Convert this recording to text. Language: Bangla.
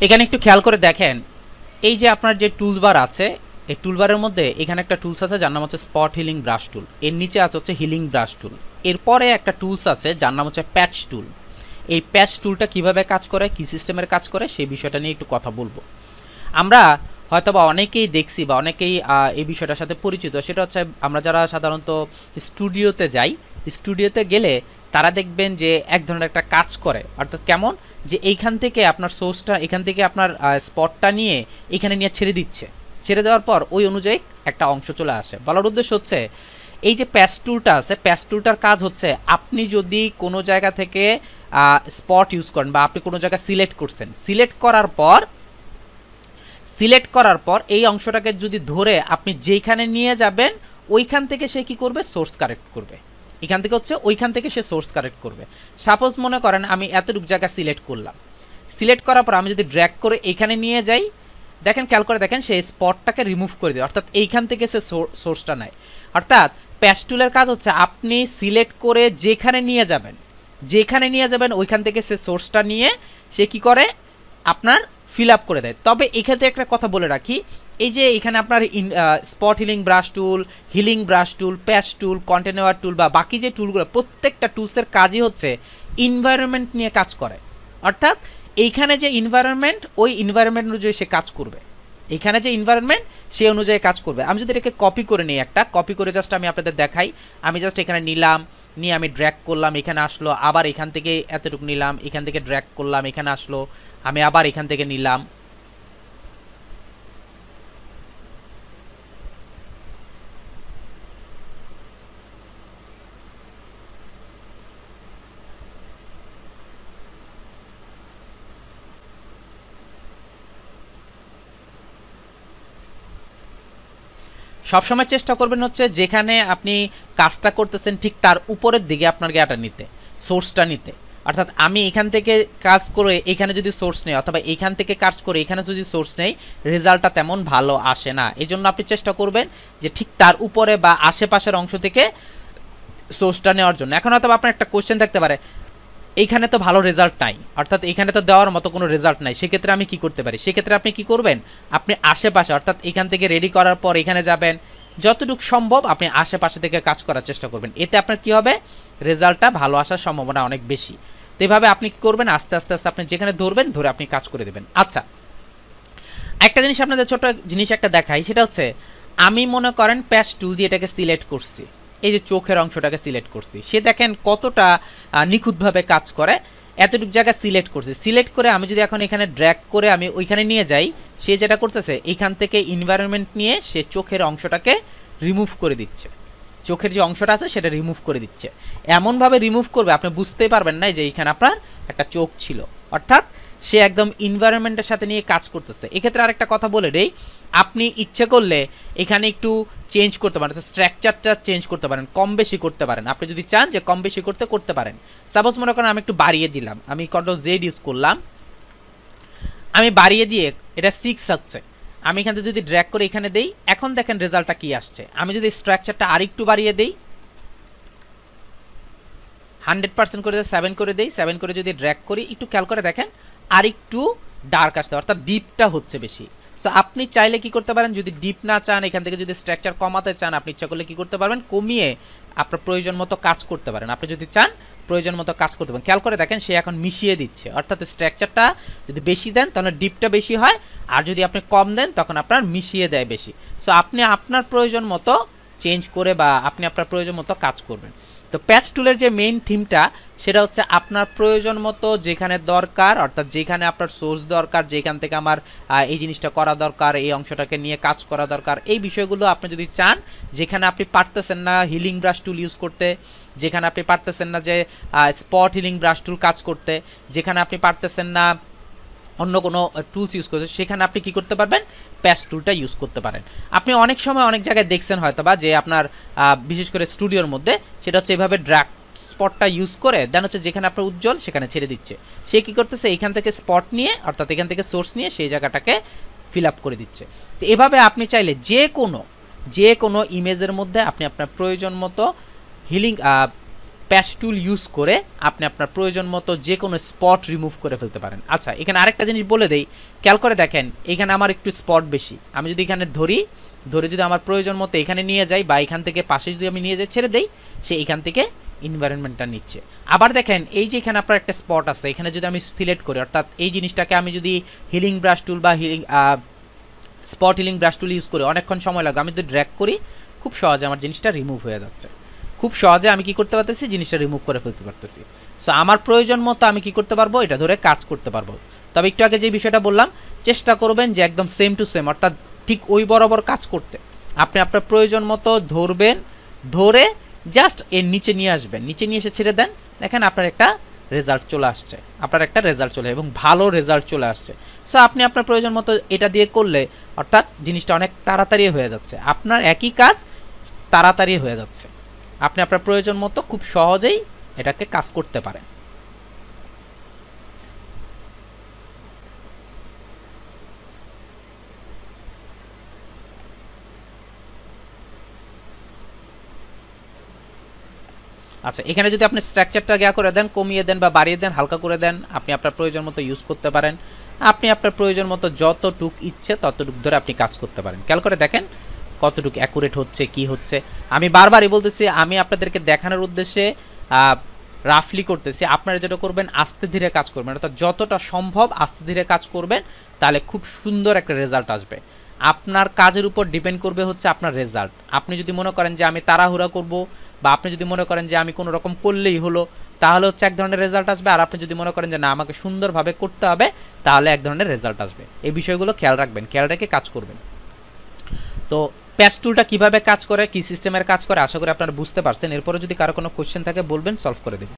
এখানে একটু খেয়াল করে দেখেন, এই যে আপনার যে টুলবার আছে, এই টুলবারের মধ্যে এখানে একটা টুলস আছে যার নাম হচ্ছে স্পট হিলিং ব্রাশ টুল, এর নিচে আছে হচ্ছে হিলিং ব্রাশ টুল, এরপরে একটা টুলস আছে যার নাম হচ্ছে প্যাচ টুল। এই প্যাচ টুলটা কিভাবে কাজ করে, কি সিস্টেমের কাজ করে, সেই বিষয়টা নিয়ে একটু কথা বলবো। আমরা হয়তোবা অনেকেই দেখছি বা অনেকেই এই বিষয়টার সাথে পরিচিত, সেটা হচ্ছে আমরা যারা সাধারণত স্টুডিওতে যাই, স্টুডিওতে গেলে তারা দেখবেন যে এক ধরনের একটা কাজ করে, অর্থাৎ কেমন, যে এইখান থেকে আপনার সোর্সটা, এখান থেকে আপনার স্পটটা নিয়ে এখানে নিয়ে ছেড়ে দিচ্ছে, ছেড়ে দেওয়ার পর ওই অনুযায়ী একটা অংশ চলে আসে। বলার উদ্দেশ্য হচ্ছে এই যে প্যাচ টুলটা আছে, প্যাচ টুলটার কাজ হচ্ছে আপনি যদি কোনো জায়গা থেকে স্পট ইউজ করেন বা আপনি কোনো জায়গা সিলেক্ট করছেন, সিলেক্ট করার পর এই অংশটাকে যদি ধরে আপনি যেইখানে নিয়ে যাবেন ওইখান থেকে সে কি করবে, সোর্স কারেক্ট করবে। এখান থেকে হচ্ছে ওইখান থেকে সে সোর্স কারেক্ট করবে। সাপোজ মনে করেন আমি এতটুকু জায়গা সিলেক্ট করলাম, সিলেক্ট করার পর আমি যদি ড্র্যাগ করে এখানে নিয়ে যাই, দেখেন খেয়াল করে দেখেন সেই স্পটটাকে রিমুভ করে দেয়, অর্থাৎ এইখান থেকে সে সোর্সটা নেয়। অর্থাৎ প্যাচ টুলের কাজ হচ্ছে আপনি সিলেক্ট করে যেখানে নিয়ে যাবেন ওইখান থেকে সে সোর্সটা নিয়ে সে কি করে, আপনার ফিল আপ করে দেয়। তবে এক্ষেত্রে একটা কথা বলে রাখি, এই যে এখানে আপনার স্পট হিলিং ব্রাশ টুল, প্যাচ টুল, কন্টেনার টুল বা বাকি যে টুলগুলো, প্রত্যেকটা টুলসের কাজই হচ্ছে ইনভায়রনমেন্ট নিয়ে কাজ করে। অর্থাৎ এইখানে যে ইনভায়রনমেন্ট, ওই ইনভায়রনমেন্ট অনুযায়ী সে কাজ করবে, এখানে যে ইনভায়রনমেন্ট সেই অনুযায়ী কাজ করবে। আমি যদি এটাকে কপি করে নিই, একটা কপি করে জাস্ট আমি আপনাদের দেখাই, আমি জাস্ট এখানে নিলাম, নিয়ে আমি ড্র্যাগ করলাম, এখানে আসলো, আবার এখান থেকে এতটুকু নিলাম, এখান থেকে ড্র্যাগ করলাম, এখানে আসলো, আমি আবার এখান থেকে নিলাম। সবসময় চেষ্টা করবেন হচ্ছে যেখানে আপনি কাজটা করতেছেন ঠিক তার উপরের দিকে আপনার গিয়াটা নিতে, সোর্সটা নিতে। অর্থাৎ আমি এখান থেকে কাজ করে এখানে যদি সোর্স নেই, অথবা এখান থেকে কাজ করে এখানে যদি সোর্স নেই, রেজাল্টটা তেমন ভালো আসে না। এই জন্য আপনি চেষ্টা করবেন যে ঠিক তার উপরে বা আশেপাশের অংশ থেকে সোর্সটা নেওয়ার জন্য। এখন হয়তো আপনার একটা কোশ্চেন থাকতে পারে, এইখানে তো ভালো রেজাল্ট নাই, অর্থাৎ এখানে তো দেওয়ার মতো কোনো রেজাল্ট নাই, সেক্ষেত্রে আমি কি করতে পারি? সেক্ষেত্রে আপনি কি করবেন, আপনি আশেপাশে, অর্থাৎ এখান থেকে রেডি করার পর এখানে যাবেন, যতটুকু সম্ভব আপনি আশেপাশে থেকে কাজ করার চেষ্টা করবেন। এতে আপনার কি হবে, রেজাল্টটা ভালো আসার সম্ভাবনা অনেক বেশি। তো এইভাবে আপনি কি করবেন, আস্তে আস্তে আস্তে আপনি যেখানে ধরবেন ধরে আপনি কাজ করে দেবেন। আচ্ছা, একটা জিনিস আপনাদের ছোট জিনিস একটা দেখাই, সেটা হচ্ছে আমি মনে করেন প্যাচ টুল দিয়ে এটাকে সিলেক্ট করছি, এই যে চোখের অংশটাকে সিলেক্ট করছি, সে দেখেন কতটা নিখুঁতভাবে কাজ করে। এতটুকু জায়গা সিলেক্ট করছি, সিলেক্ট করে আমি যদি এখন এখানে ড্র্যাগ করে আমি ওইখানে নিয়ে যাই, সে যেটা করতেছে এইখান থেকে ইনভায়রনমেন্ট নিয়ে সে চোখের অংশটাকে রিমুভ করে দিচ্ছে, চোখের যে অংশটা আছে সেটা রিমুভ করে দিচ্ছে। এমনভাবে রিমুভ করবে আপনি বুঝতেই পারবেন না যে এইখানে আপনার একটা চোখ ছিল। অর্থাৎ সে একদম ইনভায়রনমেন্টের সাথে নিয়ে কাজ করতেছে। এক্ষেত্রে আরেকটা কথা বলে দেই, আপনি ইচ্ছে করলে এখানে একটু চেঞ্জ করতে পারেন, স্ট্রাকচারটা চেঞ্জ করতে পারেন, কম বেশি করতে পারেন। আপনি যদি চান যে কম বেশি করতে পারেন। সাপোজ মনে করেন আমি একটু বাড়িয়ে দিলাম, আমি কন্ট্রোল জেড ইউজ করলাম, আমি বাড়িয়ে দিয়ে এটা 6 হচ্ছে, আমি এখান থেকে যদি ড্র্যাগ করে এখানে দেই, এখন দেখেন রেজাল্টটা কি আসছে। আমি যদি স্ট্রাকচারটা আরেকটু বাড়িয়ে দেই, 100% করে 7 করে দেই, 7 করে যদি ড্র্যাগ করি, একটু খেয়াল করে দেখেন আরেকটু ডার্ক আসছে, অর্থাৎ ডিপটা হচ্ছে বেশি। সো আপনি চাইলে কি করতে পারেন, যদি ডিপ না চান, এখান থেকে যদি স্ট্রাকচার কমাতে চান, আপনি ইচ্ছা করলে কি করতে পারবেন, কমিয়ে আপনার প্রয়োজন মতো কাজ করতে পারেন। আপনি যদি চান প্রয়োজন মতো কাজ করতে পারেন। খেয়াল করে দেখেন সে এখন মিশিয়ে দিচ্ছে, অর্থাৎ স্ট্রাকচারটা যদি বেশি দেন তাহলে ডিপটা বেশি হয়, আর যদি আপনি কম দেন তখন আপনার মিশিয়ে দেয় বেশি। সো আপনি আপনার প্রয়োজন মতো চেঞ্জ করে বা আপনি আপনার প্রয়োজন মতো কাজ করবেন। তো প্যাচ টুলের যে মেইন থিমটা সেটা হচ্ছে আপনার প্রয়োজন মতো যেখানে দরকার, অর্থাৎ যেখানে আপনার সোর্স দরকার, যেখান থেকে আমার এই জিনিসটা করা দরকার, এই অংশটাকে নিয়ে কাজ করা দরকার, এই বিষয়গুলো আপনি যদি চান, যেখানে আপনি পারতেছেন না হিলিং ব্রাশ টুল ইউজ করতে, যেখানে আপনি পারতেছেন না যে স্পট হিলিং ব্রাশ টুল কাজ করতে, যেখানে আপনি পারতেছেন না অন্য কোনো টুলস ইউজ করতে, সেখানে আপনি কি করতে পারবেন, প্যাচ টুলটা ইউজ করতে পারেন। আপনি অনেক সময় অনেক জায়গায় দেখছেন হয়তো বা যে আপনার বিশেষ করে স্টুডিওর মধ্যে সেটা হচ্ছে এইভাবে ড্র্যাগ স্পটটা ইউজ করে দেন হচ্ছে যেখানে আপনার উজ্জ্বল সেখানে ছেড়ে দিচ্ছে। সে কি করতেছে, এখান থেকে স্পট নিয়ে, অর্থাৎ এখান থেকে সোর্স নিয়ে সেই জায়গাটাকে ফিল আপ করে দিচ্ছে। তো এভাবে আপনি চাইলে যে কোনো ইমেজের মধ্যে আপনি আপনার প্রয়োজন মতো হিলিং প্যাচ টুল ইউজ করে আপনি আপনার প্রয়োজন মতো যে কোনো স্পট রিমুভ করে ফেলতে পারেন। আচ্ছা, এখানে আরেকটা জিনিস বলে দেই, খেয়াল করে দেখেন, এখানে আমার একটু স্পট বেশি, আমি যদি এখানে ধরে যদি আমার প্রয়োজন মতো এখানে নিয়ে যাই বা এখান থেকে পাশে যদি আমি নিয়ে যাই ছেড়ে দেই, সে এখান থেকে এনভায়রনমেন্টটা নিচ্ছে। আবার দেখেন এই যে এখানে আপনার একটা স্পট আছে, এখানে যদি আমি সিলেক্ট করি, অর্থাৎ এই জিনিসটাকে আমি যদি হিলিং ব্রাশ টুল বা হিলিং স্পট হিলিং ব্রাশ টুল ইউজ করি, অনেকক্ষণ সময় লাগে, আমি যদি ড্র্যাগ করি খুব সহজে আমার জিনিসটা রিমুভ হয়ে যাচ্ছে। খুব সহজে আমি কি করতে পারতেছি, জিনিসটা রিমুভ করে ফেলতে পারতেছি। সো আমার প্রয়োজন মতো আমি কি করতে পারবো, এটা ধরে কাজ করতে পারবো। তবে একটু আগে যে বিষয়টা বললাম, চেষ্টা করবেন যে একদম সেম টু সেম, অর্থাৎ ঠিক ওই বরাবর কাজ করতে। আপনি আপনার প্রয়োজন মতো ধরবেন, ধরে জাস্ট এর নিচে নিয়ে আসবেন, নিচে নিয়ে এসে ছেড়ে দেন, দেখেন আপনার একটা রেজাল্ট চলে আসছে, আপনার একটা রেজাল্ট চলে এবং ভালো রেজাল্ট চলে আসছে। সো আপনি আপনার প্রয়োজন মতো এটা দিয়ে করলে অর্থাৎ জিনিসটা অনেক তাড়াতাড়ি হয়ে যাচ্ছে, আপনার একই কাজ তাড়াতাড়ি হয়ে যাচ্ছে, আপনি আপনার প্রয়োজন মতো খুব সহজেই এটাকে কাজ করতে পারেন। আচ্ছা, এখানে যদি আপনি স্ট্রাকচারটা করে দেন, কমিয়ে দেন বা বাড়িয়ে দেন, হালকা করে দেন, আপনি আপনার প্রয়োজন মতো ইউজ করতে পারেন। আপনি আপনার প্রয়োজন মতো যতটুক ইচ্ছে ততটুক ধরে আপনি কাজ করতে পারেন। খেয়াল করে দেখেন কতটুকু অ্যাকুরেট হচ্ছে, কি হচ্ছে। আমি বারবারই বলতেছি, আমি আপনাদেরকে দেখানোর উদ্দেশ্যে রাফলি করতেছি। আপনারা যেটা করবেন আস্তে ধীরে কাজ করবেন, অর্থাৎ যতটা সম্ভব আস্তে ধীরে কাজ করবেন, তাহলে খুব সুন্দর একটা রেজাল্ট আসবে। আপনার কাজের উপর ডিপেন্ড করবে হচ্ছে আপনার রেজাল্ট। আপনি যদি মনে করেন যে আমি তাড়াহুড়া করব, বা আপনি যদি মনে করেন যে আমি কোনো রকম করলেই হলো, তাহলে হচ্ছে এক ধরনের রেজাল্ট আসবে। আর আপনি যদি মনে করেন যে না, আমাকে সুন্দরভাবে করতে হবে, তাহলে এক ধরনের রেজাল্ট আসবে। এই বিষয়গুলো খেয়াল রাখবেন, খেয়াল রেখে কাজ করবেন। তো প্যাচ টুলটা কীভাবে কাজ করে, কী সিস্টেমের কাজ করে, আশা করি আপনারা বুঝতে পারছেন। এরপরে যদি কারো কোনো কোশ্চেন থাকে বলবেন, সলভ করে দেবেন।